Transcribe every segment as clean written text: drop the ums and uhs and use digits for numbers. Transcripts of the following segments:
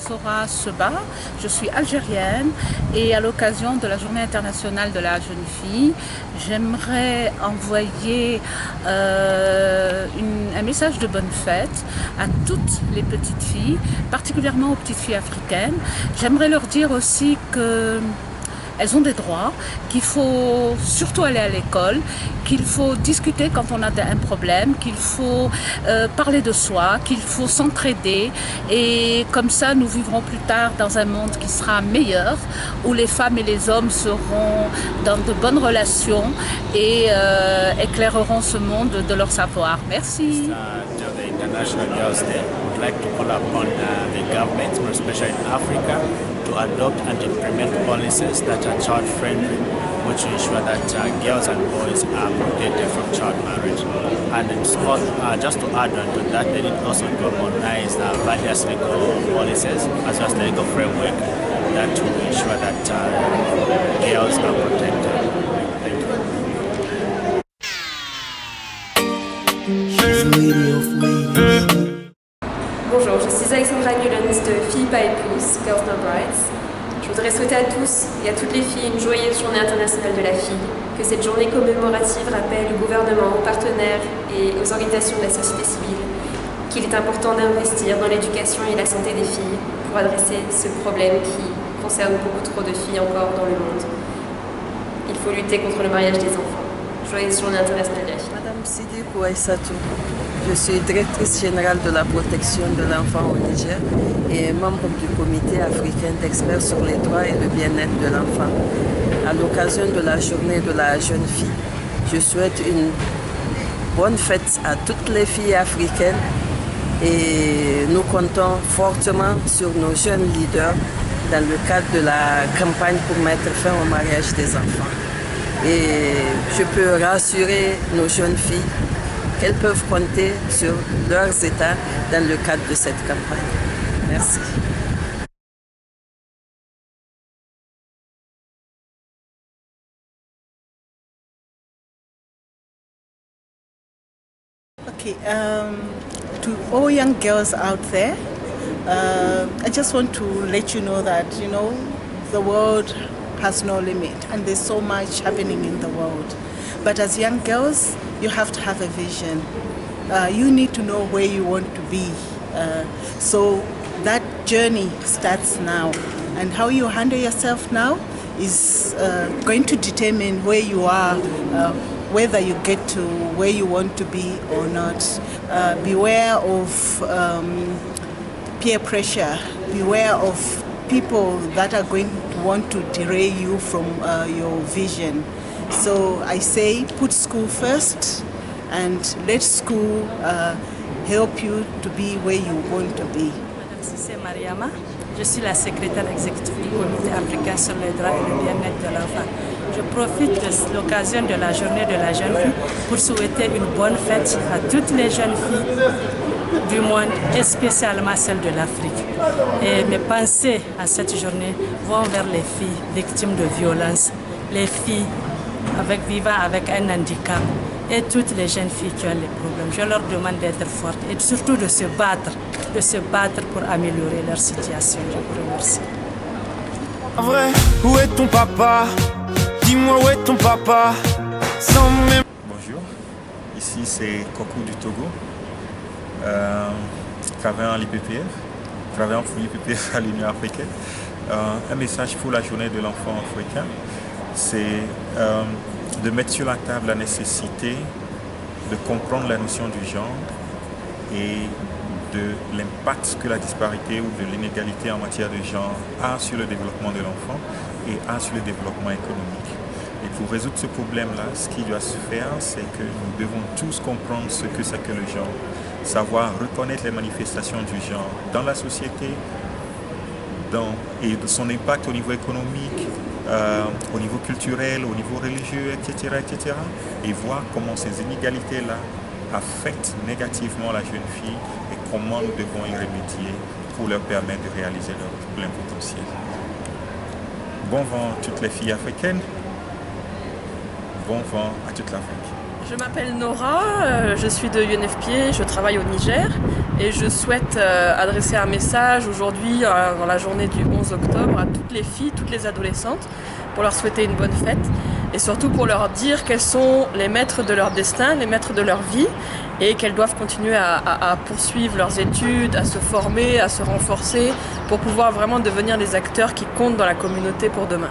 Zora Seba, je suis algérienne et à l'occasion de la Journée internationale de la jeune fille, j'aimerais envoyer un message de bonne fête à toutes les petites filles, particulièrement aux petites filles africaines. J'aimerais leur dire aussi que elles ont des droits, qu'il faut surtout aller à l'école, qu'il faut discuter quand on a un problème, qu'il faut parler de soi, qu'il faut s'entraider et comme ça nous vivrons plus tard dans un monde qui sera meilleur, où les femmes et les hommes seront dans de bonnes relations et éclaireront ce monde de leur savoir. Merci. International Girls Day, I would like to call upon the government, especially in Africa, to adopt and implement policies that are child-friendly, which ensure that girls and boys are protected from child marriage. And just to add on to that, they need also to harmonize various legal policies as well as the legal framework that will ensure that girls are protected. Thank you. Bonjour, je suis Alexandra Newlands de Filles pas épouses, Girls No Brides. Je voudrais souhaiter à tous et à toutes les filles une joyeuse journée internationale de la fille, que cette journée commémorative rappelle au gouvernement, aux partenaires et aux organisations de la société civile qu'il est important d'investir dans l'éducation et la santé des filles pour adresser ce problème qui concerne beaucoup trop de filles encore dans le monde. Il faut lutter contre le mariage des enfants. Joyeuse journée internationale de la fille. Madame Sidi Kouaïsatou, je suis directrice générale de la protection de l'enfant au Niger et membre du comité africain d'experts sur les droits et le bien-être de l'enfant. À l'occasion de la journée de la jeune fille, je souhaite une bonne fête à toutes les filles africaines et nous comptons fortement sur nos jeunes leaders dans le cadre de la campagne pour mettre fin au mariage des enfants. Et je peux rassurer nos jeunes filles qu'elles peuvent compter sur leurs États dans le cadre de cette campagne. Merci. Okay, to all young girls out there, I just want to let you know that, the world has no limit and there's so much happening in the world. But as young girls, you have to have a vision. You need to know where you want to be. So that journey starts now. And how you handle yourself now is going to determine where you are, whether you get to where you want to be or not. Beware of peer pressure. Beware of people that are going to want to derail you from your vision. So I say put school first and let school help you to be where you want to be. Madame Sissé Mariama, je suis la secrétaire exécutive du Comité africain sur les droits et le bien-être de l'enfant. Je profite de l'occasion de la journée de la jeune fille pour souhaiter une bonne fête à toutes les jeunes filles du monde et spécialement celles de l'Afrique. Et mes pensées à cette journée vont vers les filles victimes de violences, les filles vivant avec un handicap et toutes les jeunes filles qui ont des problèmes. Je leur demande d'être fortes et surtout de se battre pour améliorer leur situation. Je vous remercie. En vrai, où est ton papa? Dis-moi où est ton papa? Bonjour, ici c'est Kokou du Togo, travaillant à l'IPPF, travaillant pour l'IPPF à l'Union africaine. Un message pour la journée de l'enfant africain, c'est de mettre sur la table la nécessité de comprendre la notion du genre et de l'impact que la disparité ou de l'inégalité en matière de genre a sur le développement de l'enfant et a sur le développement économique. Et pour résoudre ce problème-là, ce qui doit se faire, c'est que nous devons tous comprendre ce que c'est que le genre, savoir reconnaître les manifestations du genre dans la société et de son impact au niveau économique, au niveau culturel, au niveau religieux, etc., etc. Et voir comment ces inégalités-là affectent négativement la jeune fille et comment nous devons y remédier pour leur permettre de réaliser leur plein potentiel. bon vent à toutes les filles africaines. Bon vent à toute l'Afrique. Je m'appelle Nora, je suis de UNFPA, je travaille au Niger et je souhaite adresser un message aujourd'hui dans la journée du 11 octobre à toutes les filles, toutes les adolescentes pour leur souhaiter une bonne fête et surtout pour leur dire qu'elles sont les maîtres de leur destin, les maîtres de leur vie et qu'elles doivent continuer à poursuivre leurs études, à se former, à se renforcer pour pouvoir vraiment devenir des acteurs qui comptent dans la communauté pour demain.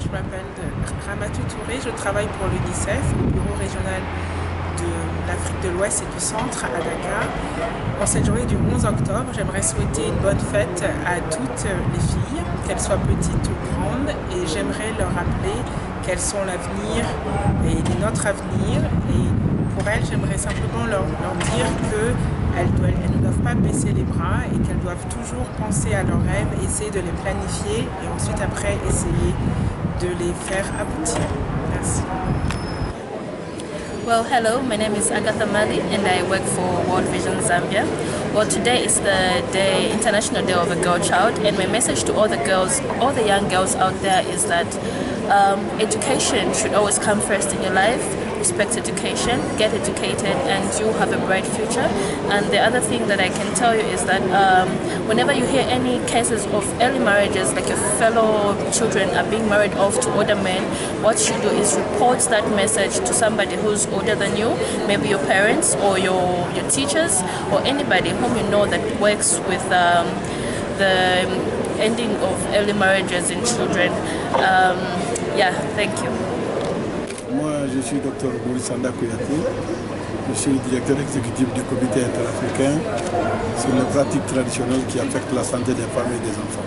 Je m'appelle Ramatou Touré, je travaille pour l'UNICEF, le bureau régional de l'Afrique de l'Ouest et du Centre à Dakar. En cette journée du 11 octobre, j'aimerais souhaiter une bonne fête à toutes les filles, qu'elles soient petites ou grandes, et j'aimerais leur rappeler qu'elles sont l'avenir et notre avenir. Et pour elles, j'aimerais simplement leur dire qu'elles ne doivent pas baisser les bras et qu'elles doivent toujours penser à leurs rêves, essayer de les planifier et ensuite après essayer de les faire aboutir. Merci. Well, hello, my name is Agatha Mali and I work for World Vision Zambia. Well, today is the International Day of a Girl Child, and my message to all the girls, all the young girls out there is that education should always come first in your life. Respect education, get educated, and you have a bright future. And the other thing that I can tell you is that whenever you hear any cases of early marriages, like your fellow children are being married off to older men, what you do is report that message to somebody who's older than you, maybe your parents or your teachers or anybody whom you know that works with the ending of early marriages in children. Yeah, thank you. Moi, je suis Dr Boris Sanda Kouyaté. Je suis directeur exécutif du Comité interafricain sur les pratiques traditionnelles qui affectent la santé des femmes et des enfants.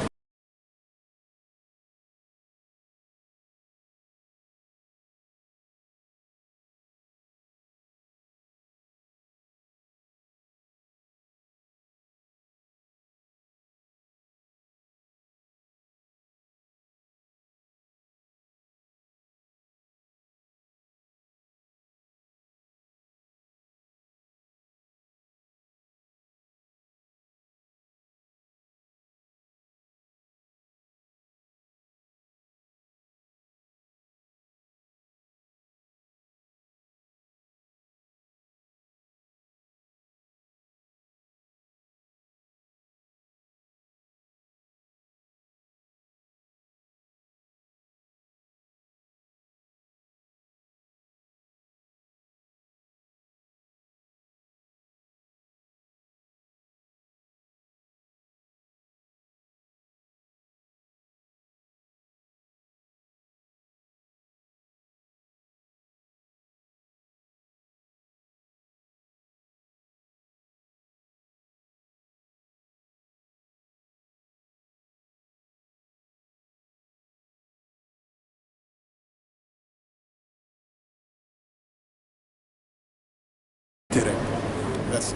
Merci.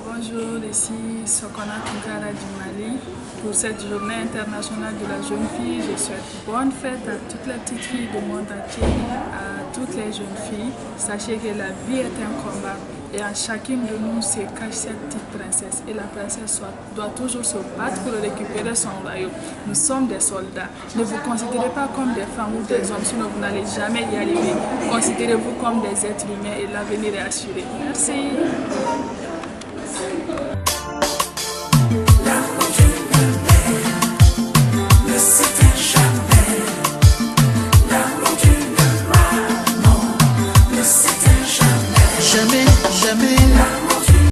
Bonjour, ici Sokona Tunkara du Mali. Pour cette journée internationale de la jeune fille, je souhaite bonne fête à toutes les petites filles du monde entier, à toutes les jeunes filles. Sachez que la vie est un combat et en chacune de nous se cache cette petite princesse. Et la princesse doit toujours se battre pour récupérer son royaume. Nous sommes des soldats. Ne vous considérez pas comme des femmes ou des hommes, sinon vous n'allez jamais y arriver. Considérez-vous comme des êtres humains et l'avenir est assuré. Merci.